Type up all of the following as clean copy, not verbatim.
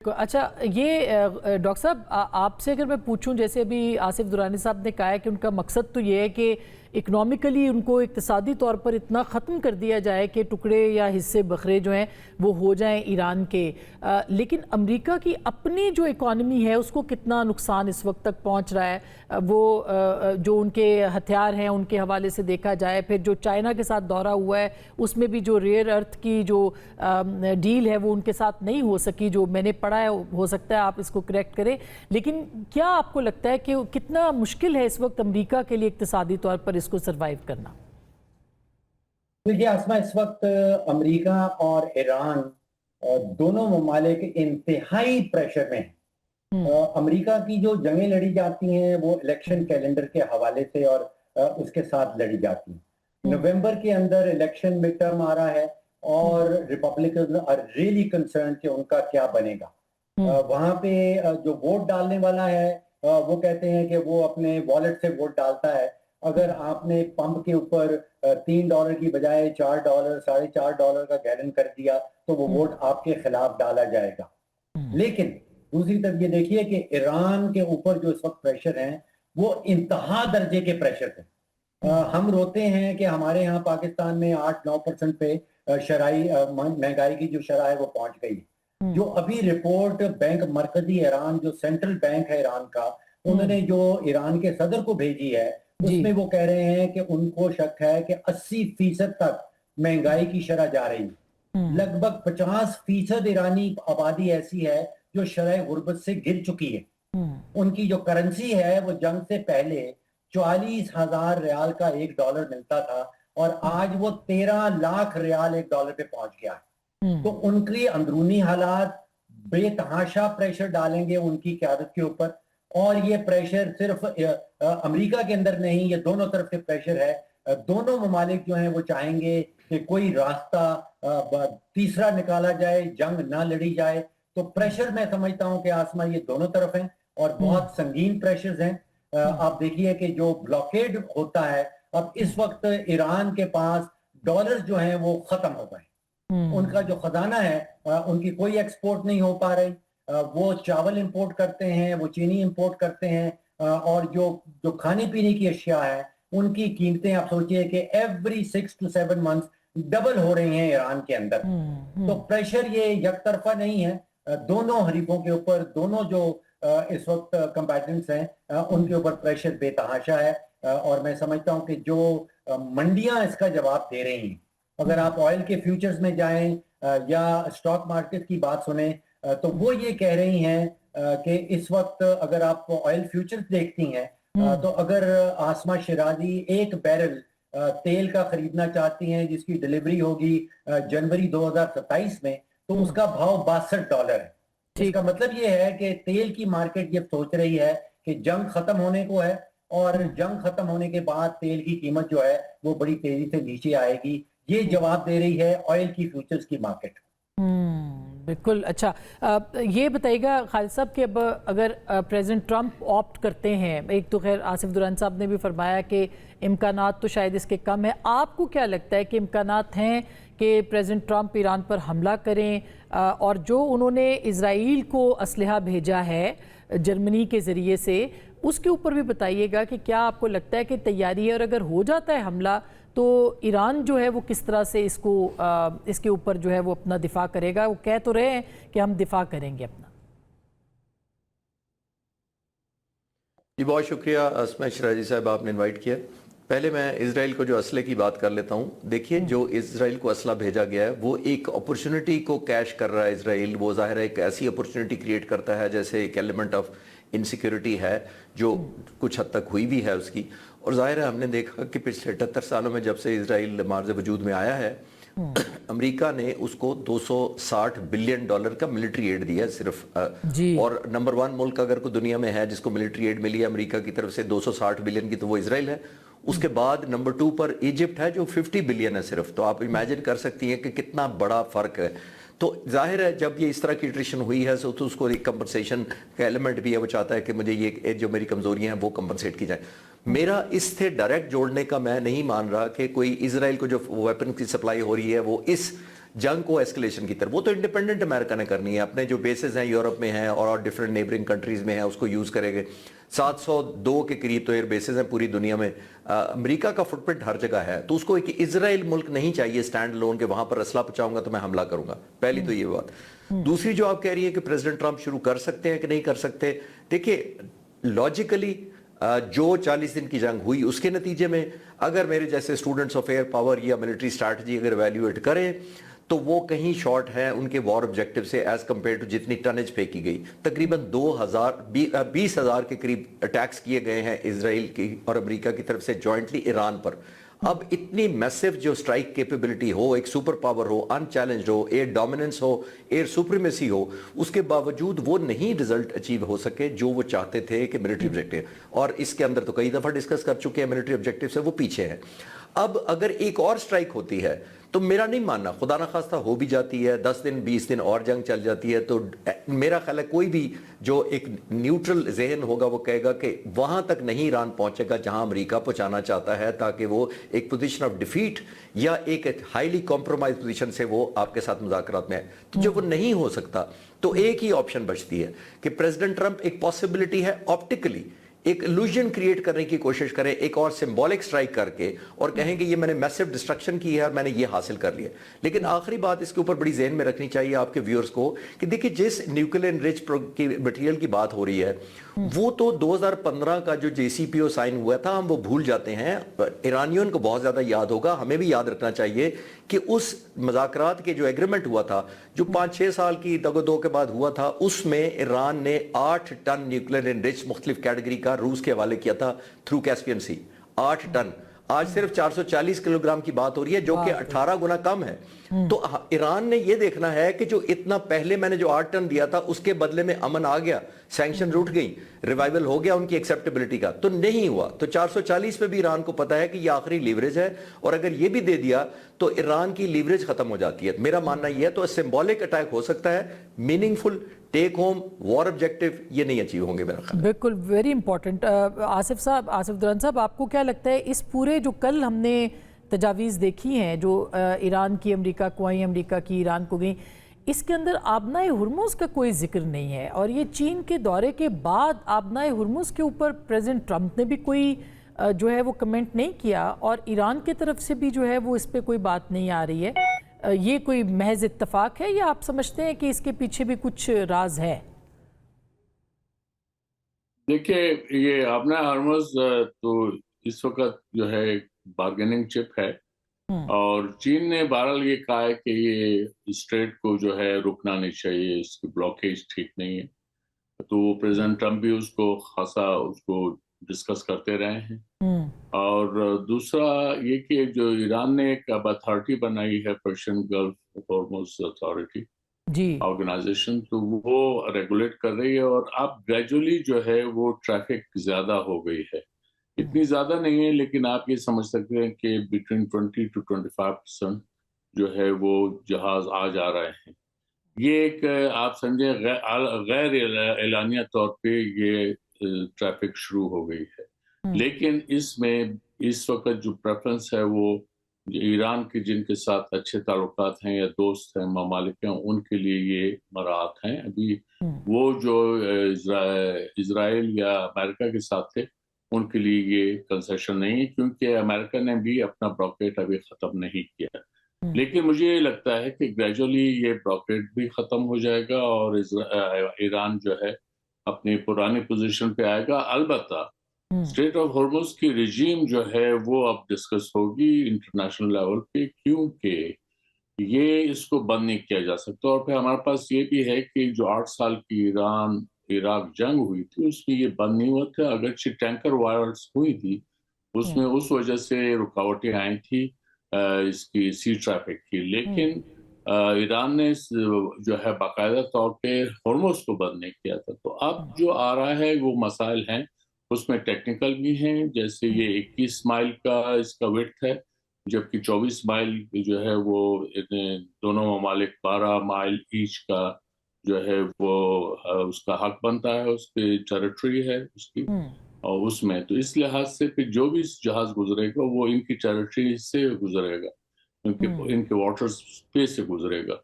अच्छा ये डॉक्टर साहब आपसे अगर मैं पूछूं, जैसे अभी आसिफ दुरानी साहब ने कहा है कि उनका मकसद तो ये है कि इकनॉमिकली उनको इक्तिसादी तौर पर इतना ख़त्म कर दिया जाए कि टुकड़े या हिस्से बखरे जो हैं वो हो जाएं ईरान के, लेकिन अमेरिका की अपनी जो इकॉनमी है उसको कितना नुकसान इस वक्त तक पहुंच रहा है, वो जो उनके हथियार हैं उनके हवाले से देखा जाए, फिर जो चाइना के साथ दौरा हुआ है उसमें भी जो रेयर अर्थ की जो डील है वो उनके साथ नहीं हो सकी, जो मैंने पढ़ा है, हो सकता है आप इसको करेक्ट करें, लेकिन क्या आपको लगता है कि कितना मुश्किल है इस वक्त अमेरिका के लिए इक्तिसादी तौर पर इसको सर्वाइव करना? देखिए आसमा, इस वक्त अमेरिका और ईरान दोनों ममालिक इंतहाई प्रेशर में हैं। अमेरिका की जो जंगें लड़ी जाती हैं वो इलेक्शन कैलेंडर के हवाले से और उसके साथ लड़ी जाती हैं। नवंबर के अंदर इलेक्शन मिड टर्म आ रहा है और रिपब्लिकन आर रियली कंसर्न कि उनका क्या बनेगा। वहां पे जो वोट डालने वाला है वो कहते हैं कि वो अपने वॉलेट से वोट डालता है। अगर आपने पंप के ऊपर $3 की बजाय $4, $4.5 का गैलन कर दिया तो वो वोट आपके खिलाफ डाला जाएगा। लेकिन दूसरी तरफ ये देखिए कि ईरान के ऊपर जो इस वक्त प्रेशर है वो इंतहा दर्जे के प्रेशर है। हम रोते हैं कि हमारे यहाँ पाकिस्तान में 8-9% पे शराई महंगाई की जो शरह है वो पहुंच गई है। जो अभी रिपोर्ट बैंक मरकजी ईरान, जो सेंट्रल बैंक है ईरान का, उन्होंने जो ईरान के सदर को भेजी है उसमें वो कह रहे हैं कि उनको शक है कि 80% तक महंगाई की शरह जा रही है। लगभग 50% ईरानी आबादी ऐसी है जो शरह गुर्बत से गिर चुकी है। उनकी जो करेंसी है वो जंग से पहले 44,000 रियाल का $1 मिलता था और आज वो 13 लाख रियाल $1 पे पहुंच गया है। तो उनकी अंदरूनी हालात बेतहाशा प्रेशर डालेंगे उनकी क़यादत के ऊपर, और ये प्रेशर सिर्फ अमेरिका के अंदर नहीं, ये दोनों तरफ से प्रेशर है। दोनों ममालिक जो हैं वो चाहेंगे कि कोई रास्ता तीसरा निकाला जाए, जंग ना लड़ी जाए। तो प्रेशर मैं समझता हूं कि आसमा ये दोनों तरफ हैं और बहुत संगीन प्रेशर्स हैं। आप देखिए कि जो ब्लॉकेड होता है, अब इस वक्त ईरान के पास डॉलर जो हैं वो खत्म हो गए। उनका जो खजाना है उनकी कोई एक्सपोर्ट नहीं हो पा रही। वो चावल इंपोर्ट करते हैं, वो चीनी इंपोर्ट करते हैं, और जो जो खाने पीने की अशिया है उनकी कीमतें आप सोचिए कि एवरी 6 to 7 मंथ्स डबल हो रही हैं ईरान के अंदर। तो प्रेशर ये यकतरफा नहीं है, दोनों हरीफों के ऊपर, दोनों जो इस वक्त कंबैटेंट्स हैं उनके ऊपर प्रेशर बेतहाशा है। और मैं समझता हूं कि जो मंडियां इसका जवाब दे रही हैं, अगर आप ऑयल के फ्यूचर्स में जाएं या स्टॉक मार्केट की बात सुने तो वो ये कह रही हैं कि इस वक्त अगर आप ऑयल फ्यूचर्स देखती हैं तो अगर आसमा शिराजी एक बैरल तेल का खरीदना चाहती हैं जिसकी डिलीवरी होगी जनवरी 2027 में, तो उसका भाव $62 है। इसका मतलब ये है कि तेल की मार्केट ये सोच रही है कि जंग खत्म होने को है और जंग खत्म होने के बाद तेल की कीमत जो है वो बड़ी तेजी से नीचे आएगी। ये जवाब दे रही है ऑयल की फ्यूचर्स की मार्केट। बिल्कुल। अच्छा, ये बताइएगा खालिद साहब कि अब अगर प्रेसिडेंट ट्रंप ऑप्ट करते हैं, एक तो खैर आसिफ दुरानी साहब ने भी फरमाया कि इम्कानात तो शायद इसके कम है, आपको क्या लगता है कि इम्कानात हैं कि प्रेसिडेंट ट्रंप ईरान पर हमला करें, और जो उन्होंने इजराइल को असलहा भेजा है जर्मनी के ज़रिए से, उसके ऊपर भी बताइएगा कि क्या आपको लगता है कि तैयारी है, और अगर हो जाता है हमला तो ईरान जो है वो किस तरह से इसके ऊपर जो है वो अपना दिफा करेगा? वो कह तो रहे हैं कि हम दिफा करेंगे अपना। जी बहुत शुक्रिया अस्मा शिराजी साहब, आपने इनवाइट किया। पहले मैं इसराइल को जो असले की बात कर लेता हूँ। देखिए, जो इसराइल को असला भेजा गया है वो एक अपॉर्चुनिटी को कैश कर रहा है इसराइल। वो जाहिर है एक ऐसी अपॉर्चुनिटी क्रिएट करता है जैसे एक एलिमेंट ऑफ इनसिक्योरिटी है जो कुछ हद तक हुई भी है उसकी। और जाहिर है हमने देखा कि पिछले 78 सालों में जब से इसराइल मार्ज़ वजूद में आया है, अमेरिका ने उसको $260 बिलियन का मिलिट्री एड दिया है सिर्फ। और नंबर 1 मुल्क अगर कोई दुनिया में है जिसको मिलिट्री एड मिली है अमेरिका की तरफ से 260 बिलियन की, तो वो इसराइल है। उसके बाद नंबर 2 पर इजिप्ट है जो 50 बिलियन है सिर्फ। तो आप इमेजिन कर सकती हैं कि कितना बड़ा फर्क है। तो जाहिर है जब ये इस तरह की एट्रिशन हुई है तो उसको एक कंपनसेशन का एलिमेंट भी है। वो चाहता है कि मुझे ये जो मेरी कमजोरियां हैं वो कंपनसेट की जाए। मेरा इससे डायरेक्ट जोड़ने का मैं नहीं मान रहा कि कोई इसराइल को जो वेपन की सप्लाई हो रही है वो इस जंग को एस्केलेशन की तरफ, वो तो इंडिपेंडेंट अमेरिका ने करनी है, अपने जो बेसेस हैं यूरोप में हैं और डिफरेंट नेबरिंग कंट्रीज में हैं उसको यूज करेंगे। 702 के करीब तो एयर बेसेस हैं पूरी दुनिया में। अमेरिका का फुटप्रिंट हर जगह है, तो उसको एक इजराइल मुल्क नहीं चाहिए स्टैंड लोन के वहां पर असला पहुंचाऊंगा तो मैं हमला करूंगा। पहली तो ये बात। दूसरी जो आप कह रही है कि प्रेसिडेंट ट्रंप शुरू कर सकते हैं कि नहीं कर सकते, देखिए लॉजिकली जो 40 दिन की जंग हुई उसके नतीजे में अगर मेरे जैसे स्टूडेंट्स ऑफ एयर पावर या मिलिट्री स्ट्रैटेजी अगर वैल्यूएट करें तो वो कहीं शॉर्ट है उनके वॉर ऑब्जेक्टिव से एज कंपेयर टू जितनी टनेज फेंकी गई। तकरीबन 20,000 के करीब अटैक्स किए गए हैं इजराइल की और अमेरिका की तरफ से जॉइंटली ईरान पर। अब इतनी मैसिव जो स्ट्राइक कैपेबिलिटी हो, एक सुपर पावर हो, अनचैलेंज्ड हो, एयर डोमिनेंस हो, एयर सुप्रीमेसी हो, उसके बावजूद वो नहीं रिजल्ट अचीव हो सके जो वो चाहते थे कि मिलिट्री ऑब्जेक्टिव, और इसके अंदर तो कई दफा डिस्कस कर चुके हैं मिलिट्री ऑब्जेक्टिव से वो पीछे है। अब अगर एक और स्ट्राइक होती है तो मेरा नहीं मानना, खुदा ना खास्ता हो भी जाती है, 10 दिन 20 दिन और जंग चल जाती है, तो मेरा ख्याल है कोई भी जो एक न्यूट्रल जहन होगा वो कहेगा कि वहां तक नहीं ईरान पहुंचेगा जहां अमेरिका पहुंचाना चाहता है, ताकि वो एक पोजीशन ऑफ डिफीट या एक हाईली कॉम्प्रोमाइज पोजीशन से वो आपके साथ मुज़ाकरात में है। तो जब वो नहीं हो सकता तो एक ही ऑप्शन बचती है कि प्रेसिडेंट ट्रंप, एक पॉसिबिलिटी है ऑप्टिकली एक इल्यूजन क्रिएट करने की कोशिश करें एक और सिंबॉलिक स्ट्राइक करके और कहेंगे ये मैंने मैसिव डिस्ट्रक्शन की है और मैंने ये हासिल कर लिया। लेकिन आखिरी बात इसके ऊपर बड़ी ज़हन में रखनी चाहिए आपके व्यूअर्स को कि देखिए जिस न्यूक्लियर एनरिच्ड की मटेरियल की बात हो रही है वो तो 2015 का जो JCPO साइन हुआ था हम वो भूल जाते हैं, ईरानियों को बहुत ज्यादा याद होगा, हमें भी याद रखना चाहिए कि उस मुज़ाकरात के जो एग्रीमेंट हुआ था जो 5-6 साल की दगो-दो के बाद हुआ था उसमें ईरान ने 8 टन न्यूक्लियर एनरिच्ड मुख्तलिफ कैटेगरी का रूस के हवाले किया था थ्रू कैस्पियन सी। 8 टन, आज सिर्फ 440 किलोग्राम की बात हो रही है जो कि 18 गुना कम है। तो ईरान ने यह देखना है कि जो इतना पहले मैंने जो 8 टन दिया था उसके बदले में अमन आ गया, सैंक्शन रुट गई, रिवाइवल हो गया उनकी एक्सेप्टेबिलिटी का, तो नहीं हुआ। तो 440 पे भी ईरान को पता है कि यह आखिरी लीवरेज है और अगर ये भी दे दिया तो ईरान की लीवरेज खत्म हो जाती है। मेरा मानना यह है तो सिंबॉलिक अटैक हो सकता है, meaningful take home war objective ये नहीं अचीव होंगे मेरा ख्याल। बिल्कुल, वेरी इंपॉर्टेंट। आसिफ साहब, आसिफ दुरान साहब, आपको क्या लगता है इस पूरे जो कल हमने तजावीज़ देखी हैं जो ईरान की अमेरिका को आई, अमेरिका की ईरान को गई, इसके अंदर आबनाए हुर्मुज़ का कोई जिक्र नहीं है और ये चीन के दौरे के बाद आबनाए हुर्मुज़ के ऊपर प्रेसिडेंट ट्रंप ने भी कोई जो है वो कमेंट नहीं किया और ईरान की तरफ से भी जो है वो इस पर कोई बात नहीं आ रही है। ये कोई महज इत्तफाक है या आप समझते हैं कि इसके पीछे भी कुछ राज है? देखिए, ये आबनाए हुर्मुज़ तो इस वक्त जो है बार्गेनिंग चिप है और चीन ने बहरहाल ये कहा है कि ये स्ट्रेट को जो है रुकना नहीं चाहिए, इसकी ब्लॉकेज ठीक नहीं है। तो प्रेसिडेंट ट्रंप भी उसको खासा उसको डिस्कस करते रहे हैं। और दूसरा ये कि जो ईरान ने एक अब अथॉरिटी बनाई है Persian Gulf Hormuz authority organization, तो वो रेगुलेट कर रही है और अब ग्रेजुअली जो है वो ट्रैफिक ज्यादा हो गई है। इतनी ज्यादा नहीं है लेकिन आप ये समझ सकते हैं कि बिटवीन 20 to 25% जो है वो जहाज आ जा रहे हैं। ये एक आप समझे गैर एलानिया तौर पे ये ट्रैफिक शुरू हो गई है। लेकिन इसमें इस वक्त जो प्रेफरेंस है वो ईरान के जिनके साथ अच्छे ताल्लुकात हैं या दोस्त हैं ममालिक हैं उनके लिए ये मराहत हैं। अभी वो जो इजराइल या अमेरिका के साथ थे उनके लिए ये कंसेशन नहीं है क्योंकि अमेरिका ने भी अपना ब्लॉकेट अभी ख़त्म नहीं किया। लेकिन मुझे ये लगता है कि ग्रेजुअली ये ब्लॉकेट भी ख़त्म हो जाएगा और ईरान जो है अपनी पुरानी पोजीशन पे आएगा। अलबत्ता स्ट्रेट ऑफ हॉर्मुज़ की रिजीम जो है वो अब डिस्कस होगी इंटरनेशनल लेवल पे क्योंकि ये इसको बंद नहीं किया जा सकता। और फिर हमारे पास ये भी है कि जो 8 साल की ईरान इराक जंग हुई थी उसमें ये बंद नहीं हुआ था, अगरचे टैंकर वायर्स हुई थी उसमें उस वजह से रुकावटें आई थी इसकी सी ट्रैफिक की। लेकिन ईरान ने जो है बाकायदा तौर पे हॉर्मुज़ को बंद नहीं किया था। तो अब जो आ रहा है वो मसाइल हैं, उसमें टेक्निकल भी हैं, जैसे ये 21 माइल का इसका विड्थ है जबकि 24 माइल जो है वो दोनों ममालिक 12 माइल ईच का जो है वो उसका हक बनता है, उसकी टेरिटरी है उसकी और उसमें तो इस लिहाज से फिर जो भी जहाज गुजरेगा वो इनकी टेरिटरी से गुजरेगा। क्योंकि इनके वाटर स्पेस से गुजरेगा।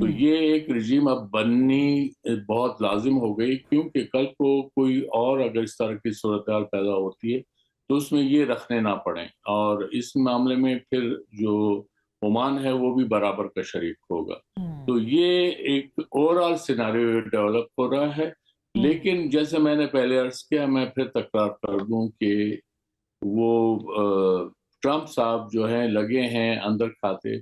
तो ये एक रजीम अब बननी बहुत लाजिम हो गई, क्योंकि कल को कोई और अगर इस तरह की सूरत पैदा होती है तो उसमें ये रखने ना पड़े, और इस मामले में फिर जो ओमान है वो भी बराबर का शरीक होगा। तो ये एक ओवरऑल सिनेरियो डेवलप हो रहा है। लेकिन जैसे मैंने पहले अर्ज किया, मैं फिर तकरार कर दूं कि वो ट्रंप साहब जो हैं लगे हैं अंदर खाते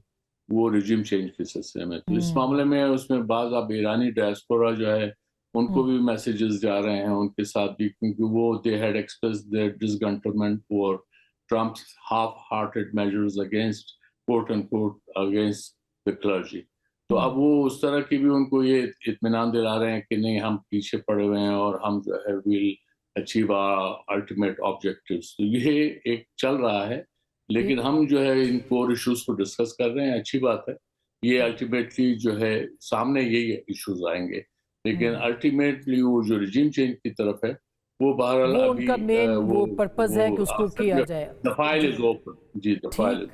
वो रिजिम चेंज के सिलसिले में। तो इस मामले में उसमें बाज़ अब ईरानी डायस्पोरा जो है उनको भी मैसेजेस जा रहे हैं उनके साथ भी, क्योंकि वो they had expressed their discontentment for Trump's half hearted measures against quote and quote against the clergy. तो अब वो उस तरह की भी उनको ये इत्मीनान दिला रहे हैं कि नहीं, हम पीछे पड़े हुए हैं और हम जो है विल अचीव अल्टीमेट ऑब्जेक्टिव्स। तो ये एक चल रहा है, लेकिन हम जो है इन कोर इश्यूज को डिस्कस कर रहे हैं, अच्छी बात है। ये अल्टीमेटली जो है सामने यही इश्यूज आएंगे, लेकिन अल्टीमेटली वो जो रिजीम चेंज की तरफ है वो बहरहाल वो अभी उनका मेन वो पर्पस है कि उसको किया जाए। The file is open. जी, द फाइल।